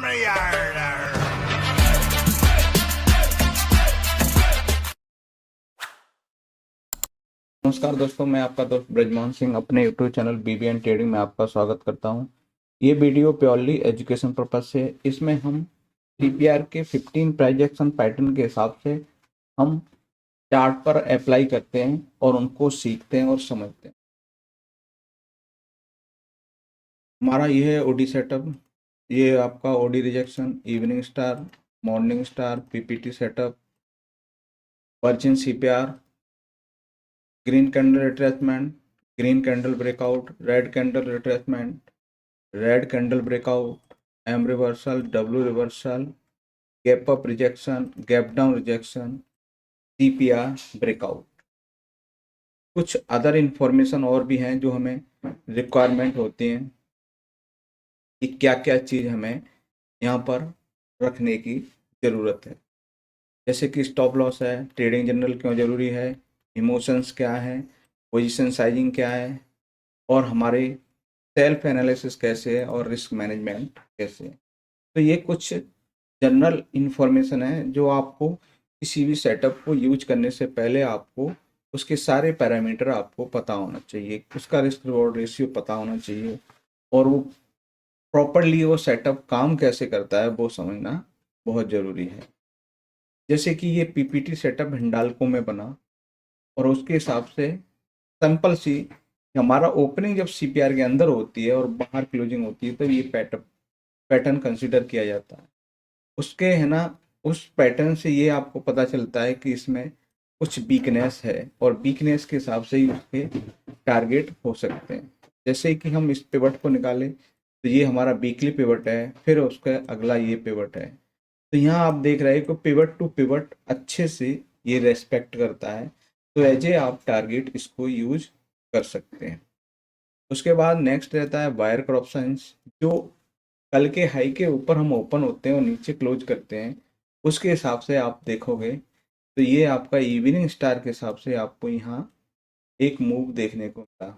नमस्कार दोस्तों, मैं आपका दोस्त ब्रजमोहन सिंह अपने यूट्यूब चैनल बीबीएन ट्रेडिंग में आपका स्वागत करता हूं। ये वीडियो प्योरली एजुकेशन पर्पज से है। इसमें हम सीपीआर के 15 प्राइजेक्शन पैटर्न के हिसाब से हम चार्ट पर अप्लाई करते हैं और उनको सीखते हैं और समझते हैं। हमारा ये है ओडी सेटअप। ये आपका OD rejection, evening star, morning star, PPT setup, virgin CPR, green candle retracement, green candle breakout, red candle retracement, red candle breakout, M reversal, W reversal, gap up rejection, gap down rejection, CPR breakout. कुछ other information और भी हैं जो हमें requirement होती हैं कि क्या क्या चीज़ हमें यहाँ पर रखने की ज़रूरत है। जैसे कि स्टॉप लॉस है, ट्रेडिंग जनरल क्यों ज़रूरी है, इमोशंस क्या है, पोजीशन साइजिंग क्या है, और हमारे सेल्फ एनालिसिस कैसे है और रिस्क मैनेजमेंट कैसे है। तो ये कुछ जनरल इन्फॉर्मेशन है जो आपको किसी भी सेटअप को यूज करने से पहले आपको उसके सारे पैरामीटर आपको पता होना चाहिए, उसका रिस्क रिवॉर्ड रेशियो पता होना चाहिए, और वो प्रॉपरली वो सेटअप काम कैसे करता है वो समझना बहुत ज़रूरी है। जैसे कि ये पीपीटी सेटअप हिंडाल्को में बना, और उसके हिसाब से सिंपल सी हमारा ओपनिंग जब सीपीआर के अंदर होती है और बाहर क्लोजिंग होती है, तब ये पैटर्न कंसिडर किया जाता है। उसके है ना, उस पैटर्न से ये आपको पता चलता है कि इसमें कुछ वीकनेस है, और वीकनेस के हिसाब से ही उसके टारगेट हो सकते हैं। जैसे कि हम इस पिवट को निकालें तो ये हमारा वीकली पिवट है, फिर उसका अगला ये पिवट है। तो यहाँ आप देख रहे हैं कि पिवट टू पिवट अच्छे से ये रेस्पेक्ट करता है, तो एज ए आप टारगेट इसको यूज कर सकते हैं। उसके बाद नेक्स्ट रहता है वायर क्रॉप्शंस, जो कल के हाई के ऊपर हम ओपन होते हैं और नीचे क्लोज करते हैं, उसके हिसाब से आप देखोगे तो ये आपका इवनिंग स्टार के हिसाब से आपको यहाँ एक मूव देखने को मिला।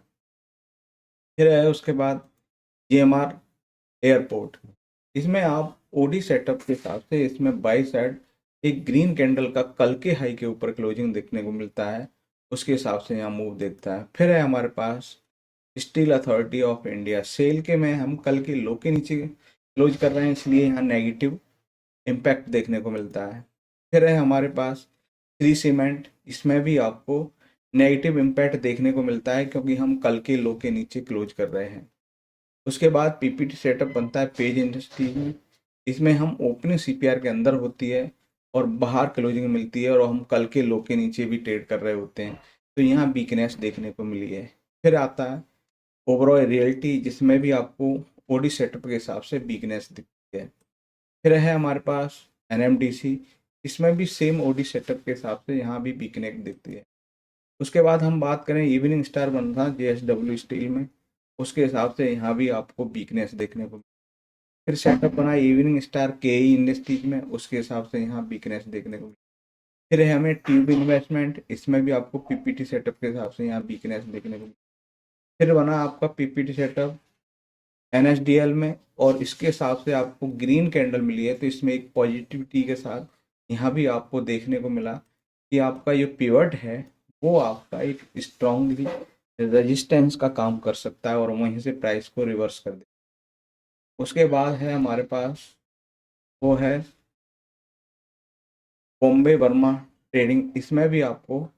फिर है उसके बाद जीएमआर एयरपोर्ट। इसमें आप ओडी सेटअप के हिसाब से इसमें बाई साइड एक ग्रीन कैंडल का कल के हाई के ऊपर क्लोजिंग देखने को मिलता है, उसके हिसाब से यहाँ मूव देखता है। फिर है हमारे पास steel authority of India. SAIL के में हम कल के लो के नीचे क्लोज कर रहे हैं, इसलिए यहाँ नेगेटिव इम्पैक्ट देखने को मिलता है। फिर है हमारे पास श्री सीमेंट। इसमें भी आपको नेगेटिव इम्पैक्ट देखने को मिलता है क्योंकि हम कल के लो के नीचे क्लोज कर रहे हैं। उसके बाद पीपीटी सेटअप बनता है पेज इंडस्ट्रीज में। इसमें हम ओपनिंग सीपीआर के अंदर होती है और बाहर क्लोजिंग मिलती है, और हम कल के लो के नीचे भी ट्रेड कर रहे होते हैं, तो यहाँ वीकनेस देखने को मिली है। फिर आता है ओवरऑल रियलिटी, जिसमें भी आपको ओडी सेटअप के हिसाब से वीकनेस दिखती है। फिर है हमारे पास एनएमडीसी। इसमें भी सेम ओडी सेटअप के हिसाब से यहाँ भी वीकनेस दिखती है। उसके बाद हम बात करें इवनिंग स्टार बन रहा जेएसडब्ल्यू स्टील में, उसके हिसाब से यहाँ भी आपको वीकनेस देखने को। फिर सेटअप बना इवनिंग स्टार के इंडस्ट्रीज में, उसके हिसाब से यहाँ वीकनेस देखने को। फिर है हमें ट्यूब इन्वेस्टमेंट। इसमें भी आपको पीपीटी सेटअप के हिसाब से यहाँ वीकनेस देखने को। फिर बना आपका पीपीटी सेटअप एनएसडीएल में, और इसके हिसाब से आपको ग्रीन कैंडल मिली है, तो इसमें एक पॉजिटिविटी के साथ यहाँ भी आपको देखने को मिला कि आपका जो पिवट है वो आपका एक स्ट्रांगली रेजिस्टेंस का काम कर सकता है और वहीं से प्राइस को रिवर्स कर दे। उसके बाद है हमारे पास वो है बॉम्बे वर्मा ट्रेडिंग। इसमें भी आपको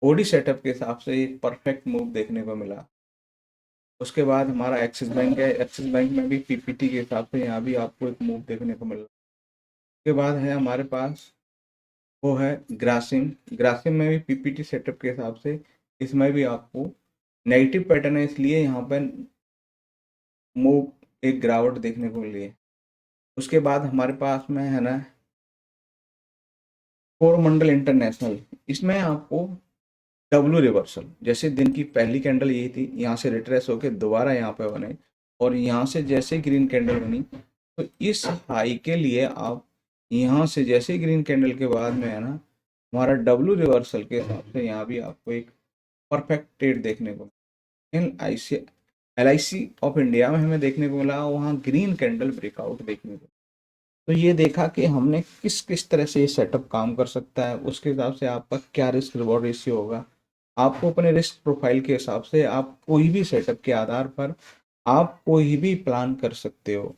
ओडी सेटअप के हिसाब से एक परफेक्ट मूव देखने को मिला। उसके बाद हमारा एक्सिस बैंक है। एक्सिस बैंक में भी पीपीटी के हिसाब से यहाँ भी आपको एक मूव देखने को मिला। उसके बाद है हमारे पास वो है ग्रासिम। ग्रासिम में भी पीपीटी सेटअप के हिसाब से इसमें भी आपको नेगेटिव पैटर्न है, इसलिए यहाँ पर मूव एक गिरावट देखने को मिली है। उसके बाद हमारे पास में है ना कोरमंडल इंटरनेशनल। इसमें आपको डब्ल्यू रिवर्सल, जैसे दिन की पहली कैंडल यही थी, यहाँ से रिट्रेस होकर दोबारा यहाँ पे बने, और यहाँ से जैसे ग्रीन कैंडल बनी, तो इस हाई के लिए आप यहाँ से जैसे ग्रीन कैंडल के बाद में है ना हमारा डब्ल्यू रिवर्सल के हिसाब से यहाँ भी आपको एक परफेक्ट ट्रेड देखने को। इन L I C of India में हमें देखने को मिला वहाँ ग्रीन कैंडल ब्रेकआउट देखने को। तो ये देखा कि हमने किस किस तरह से ये सेटअप काम कर सकता है, उसके हिसाब से आपका क्या रिस्क रिवॉर्ड रेशियो होगा। आपको अपने रिस्क प्रोफाइल के हिसाब से आप कोई भी सेटअप के आधार पर आप कोई भी प्लान कर सकते हो।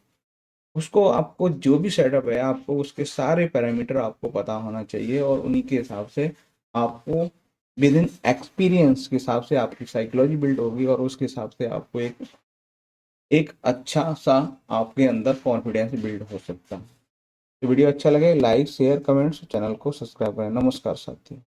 उसको आपको जो भी सेटअप है आपको उसके सारे पैरामीटर आपको पता होना चाहिए और उन्हीं के हिसाब से आपको विद इन एक्सपीरियंस के हिसाब से आपकी साइकोलॉजी बिल्ड होगी और उसके हिसाब से आपको एक अच्छा सा आपके अंदर कॉन्फिडेंस बिल्ड हो सकता है। तो वीडियो अच्छा लगे लाइक शेयर कमेंट्स चैनल को सब्सक्राइब करें। नमस्कार साथियों।